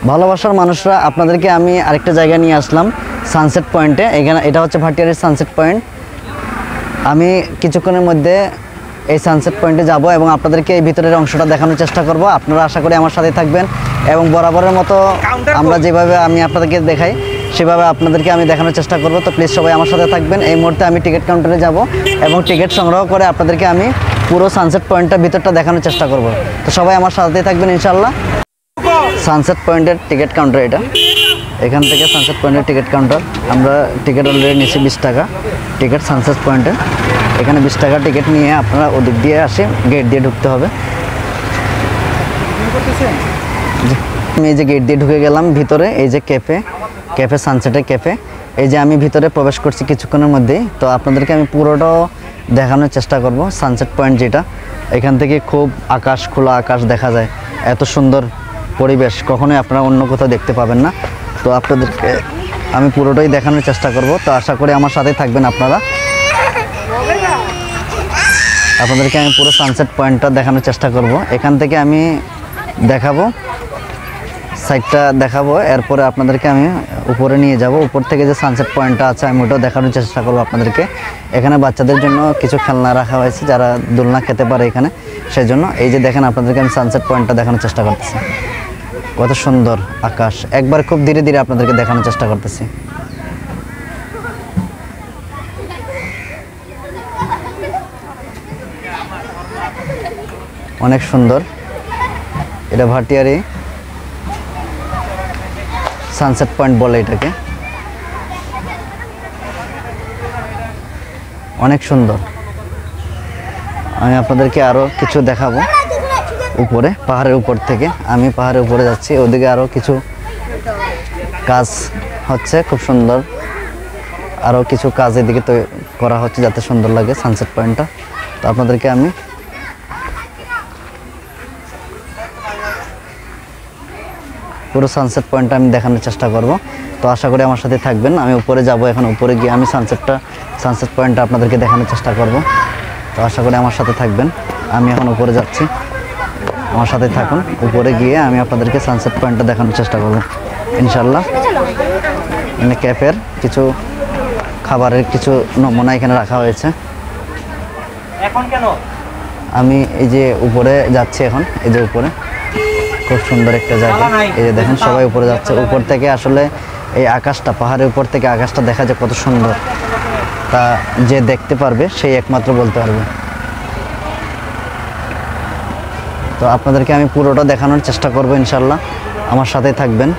ভালোবাসার মানুষরা, আপনাদেরকে আমি আরেকটা জায়গায় নিয়ে আসলাম, সানসেট পয়েন্টে। এখানে এটা হচ্ছে ভাটিয়ারির সানসেট পয়েন্ট। আমি কিছুক্ষণের মধ্যে এই সানসেট পয়েন্টে যাব এবং আপনাদেরকে এই ভিতরের অংশটা দেখানোর চেষ্টা করব। আপনারা আশা করি আমার সাথে থাকবেন এবং বরাবরের মতো আমরা যেভাবে আমি আপনাদেরকে দেখাই সেভাবে আপনাদেরকে আমি দেখানোর চেষ্টা করব। তো প্লিজ সবাই আমার সাথে থাকবেন। এই মুহূর্তে আমি টিকিট কাউন্টারে যাব এবং টিকিট সংগ্রহ করে আপনাদেরকে আমি পুরো সানসেট পয়েন্টটা ভিতরটা দেখানোর চেষ্টা করব। তো সবাই আমার সাথেই থাকবেন ইনশাআল্লাহ। সানসেট পয়েন্টের টিকিট কাউন্টার এটা। এখান থেকে সানসেট পয়েন্টের টিকিট কাউন্টার। আমরা টিকিট অলরেডি নিয়েছি 20 টাকা টিকিট সানসেট পয়েন্টে। এখানে 20 টাকা টিকিট নিয়ে আপনারা ওদিক দিয়ে আসে গেট দিয়ে ঢুকতে হবে। আমি এই যে গেট দিয়ে ঢুকে গেলাম ভিতরে। এই যে ক্যাফে সানসেটের ক্যাফে। এই যে আমি ভিতরে প্রবেশ করছি কিছুক্ষণের মধ্যেই। তো আপনাদেরকে আমি পুরোটাও দেখানোর চেষ্টা করব। সানসেট পয়েন্ট যেটা, এখান থেকে খুব আকাশ, খোলা আকাশ দেখা যায়। এত সুন্দর পরিবেশ কখনোই আপনারা অন্য কোথাও দেখতে পাবেন না। তো আপনাদেরকে আমি পুরোটাই দেখানোর চেষ্টা করব। তো আশা করি আমার সাথেই থাকবেন আপনারা। আপনাদেরকে আমি পুরো সানসেট পয়েন্টটা দেখানোর চেষ্টা করব। এখান থেকে আমি দেখাবো, সাইডটা দেখাবো, এরপরে আপনাদেরকে আমি উপরে নিয়ে যাব। উপর থেকে যে সানসেট পয়েন্টটা আছে আমি ওটাও দেখানোর চেষ্টা করবো আপনাদেরকে। এখানে বাচ্চাদের জন্য কিছু খেলনা রাখা হয়েছে, যারা দোলনা খেতে পারে এখানে, সেই জন্য। এই যে দেখেন, আপনাদেরকে আমি সানসেট পয়েন্টটা দেখানোর চেষ্টা করতেছি। কত সুন্দর আকাশ, একবার খুব ধীরে ধীরে আপনাদেরকে দেখানোর চেষ্টা করতেছি। অনেক সুন্দর। এটা ভাটিয়ারি সানসেট পয়েন্ট বলে এটাকে। অনেক সুন্দর। আমি আপনাদেরকে আরও কিছু দেখাবো উপরে, পাহাড়ের উপর থেকে। আমি পাহাড়ের উপরে যাচ্ছি, ওদিকে আরও কিছু কাজ হচ্ছে, খুব সুন্দর। আরও কিছু কাজ এদিকে তো করা হচ্ছে যাতে সুন্দর লাগে সানসেট পয়েন্টটা। তো আপনাদেরকে আমি পুরো সানসেট পয়েন্টটা আমি দেখানোর চেষ্টা করব। তো আশা করি আমার সাথে থাকবেন। আমি উপরে যাব এখন। উপরে গিয়ে আমি সানসেট পয়েন্টটা আপনাদেরকে দেখানোর চেষ্টা করব। তো আশা করি আমার সাথে থাকবেন। আমি এখন উপরে যাচ্ছি, আমার সাথে থাকুন। উপরে গিয়ে আমি আপনাদেরকে সানসেট পয়েন্টটা দেখানোর চেষ্টা করব ইনশাল্লাহ। মানে ক্যাফের কিছু খাবারের কিছু নমুনা এখানে রাখা হয়েছে। এখন কেন আমি এই যে উপরে যাচ্ছি এখন। এই যে উপরে খুব সুন্দর একটা জায়গা। এই যে দেখেন, সবাই উপরে যাচ্ছে। উপর থেকে আসলে এই আকাশটা, পাহাড়ের উপর থেকে আকাশটা দেখা যায় কত সুন্দর, তা যে দেখতে পারবে সেই একমাত্র বলতে পারবে। তো আপনাদেরকে আমি পুরোটা দেখানোর চেষ্টা করব ইনশাল্লাহ। আমার সাথেই থাকবেন।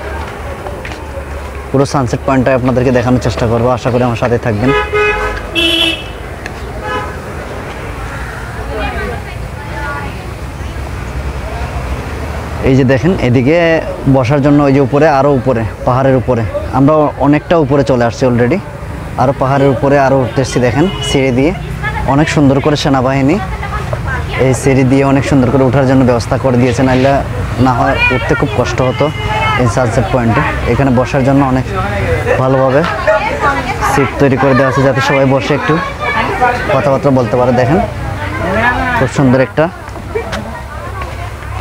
পুরো সানসেট পয়েন্টটা আপনাদেরকে দেখানোর চেষ্টা করব। আশা করি আমার সাথেই থাকবেন। এই যে দেখেন, এদিকে বসার জন্য ওই যে উপরে, আরও উপরে পাহাড়ের উপরে আমরা অনেকটা উপরে চলে আসছি অলরেডি। আরও পাহাড়ের উপরে আরও উঠতেছি। দেখেন সিঁড়ি দিয়ে অনেক সুন্দর করে সেনাবাহিনী এই সিঁড়ি দিয়ে অনেক সুন্দর করে ওঠার জন্য ব্যবস্থা করে দিয়েছে, নাহলে না হয় উঠতে খুব কষ্ট হতো এই সানসেট পয়েন্টে। এখানে বসার জন্য অনেক ভালোভাবে সিট তৈরি করে দেওয়া আছে, যাতে সবাই বসে একটু কথাবার্তা বলতে পারে। দেখেন খুব সুন্দর একটা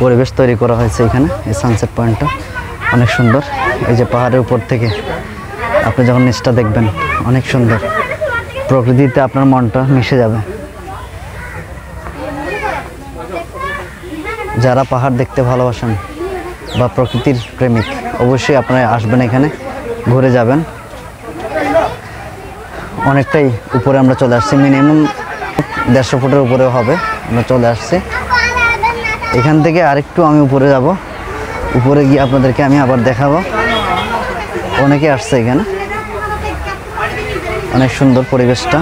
পরিবেশ তৈরি করা হয়েছে এখানে। এই সানসেট পয়েন্টটা অনেক সুন্দর। এই যে পাহাড়ের উপর থেকে আপনি যখন নিচটা দেখবেন, অনেক সুন্দর। প্রকৃতিতে আপনার মনটা মিশে যাবে। যারা পাহাড় দেখতে ভালোবাসেন বা প্রকৃতির প্রেমিক, অবশ্যই আপনারা আসবেন এখানে, ঘুরে যাবেন। অনেকটাই উপরে আমরা চলে আসছি, মিনিমাম 150 ফুটের উপরেও হবে। আমরা চলে আসছি। এখান থেকে আরেকটু আমি উপরে যাব। উপরে গিয়ে আপনাদেরকে আমি আবার দেখাবো। অনেকে আসছে এখানে। অনেক সুন্দর পরিবেশটা।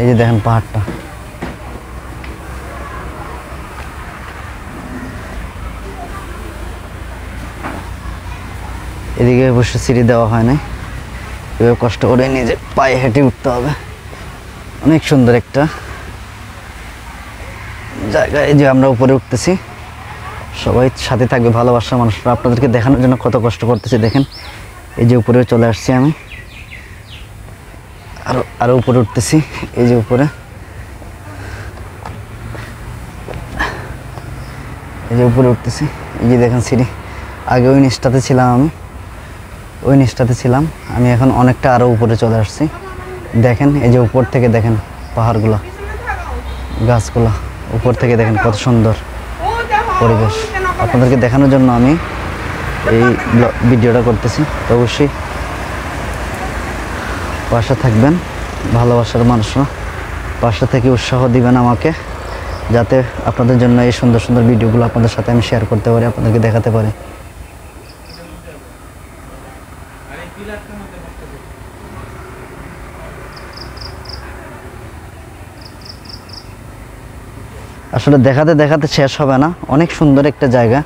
এই যে দেখেন পাহাড়টা। এদিকে বসে সিঁড়ি দেওয়া হয় না, এভাবে কষ্ট করে নিজে পায়ে হেঁটে উঠতে হবে। অনেক সুন্দর একটা জায়গায় যে আমরা উপরে উঠতেছি। সবাই সাথে থাকবে, ভালোবাসার মানুষরা। আপনাদেরকে দেখানোর জন্য কত কষ্ট করতেছি। দেখেন এই যে উপরে চলে আসছি আমি, আরো উপরে উঠতেছি। এই যে উপরে এই যে উপরে উঠতেছি, এই যে দেখেন সিঁড়ি। আগে ওই নিচটাতে ছিলাম আমি এখন অনেকটা আরও উপরে চলে আসছি। দেখেন এই যে উপর থেকে দেখেন পাহাড়গুলো, গাছগুলো, উপর থেকে দেখেন কত সুন্দর পরিবেশ। আপনাদেরকে দেখানোর জন্য আমি এই ভিডিওটা করতেছি। তো অবশ্যই পাশে থাকবেন, ভালোবাসার মানুষরা পাশে থেকে উৎসাহ দিবেন আমাকে, যাতে আপনাদের জন্য এই সুন্দর সুন্দর ভিডিওগুলো আপনাদের সাথে আমি শেয়ার করতে পারি, আপনাদেরকে দেখাতে পারি। আসলে দেখাতে দেখাতে শেষ হবে না, অনেক সুন্দর একটা জায়গা।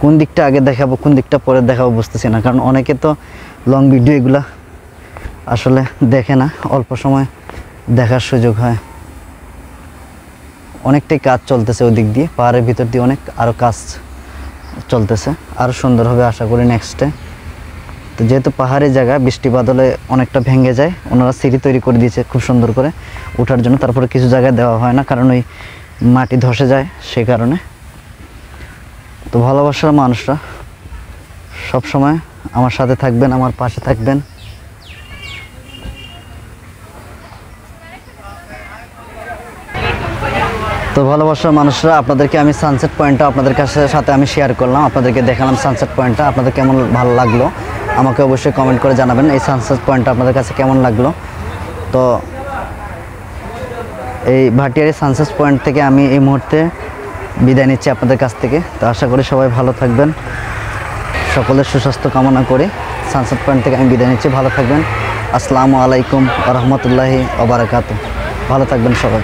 কোন দিকটা আগে দেখাবো কোন দিকটা পরে দেখাবো বুঝতেছি না, কারণ অনেকে তো লং ভিডিও এগুলা আসলে দেখে না, অল্প সময় দেখার সুযোগ হয়। অনেকটাই কাজ চলতেছে ওই দিক দিয়ে, পাহাড়ের ভিতর দিয়ে অনেক আরও কাজ চলতেছে, আরও সুন্দর হবে আশা করি নেক্সটে। তো যেহেতু পাহাড়ি জায়গা, বৃষ্টি বাদলে অনেকটা ভেঙে যায়, ওনারা সিঁড়ি তৈরি করে দিয়েছে খুব সুন্দর করে ওঠার জন্য। তারপরে কিছু জায়গায় দেওয়া হয় না, কারণ ওই মাটি ধসে যায় সেই কারণে। তো ভালোবাসার মানুষরা সব সময় আমার সাথে থাকবেন, আমার পাশে থাকবেন। তো ভালোবাসার মানুষরা, আপনাদেরকে আমি সানসেট পয়েন্টটা আপনাদের সাথে আমি শেয়ার করলাম, আপনাদেরকে দেখালাম সানসেট পয়েন্টটা। আপনাদের কেমন ভালো লাগলো আমাকে অবশ্যই কমেন্ট করে জানাবেন, এই সানসেট পয়েন্টটা আপনাদের কাছে কেমন লাগলো। তো এই ভাটিয়ারি সানসেট পয়েন্ট থেকে আমি এই মুহূর্তে বিদায় নিচ্ছি আপনাদের কাছ থেকে। তো আশা করি সবাই ভালো থাকবেন, সকলের সুস্বাস্থ্য কামনা করে সানসেট পয়েন্ট থেকে আমি বিদায় নিচ্ছি। ভালো থাকবেন। আসসালামু আলাইকুম ওয়া রাহমাতুল্লাহি ওয়া বারাকাতুহু। ভালো থাকবেন সবাই।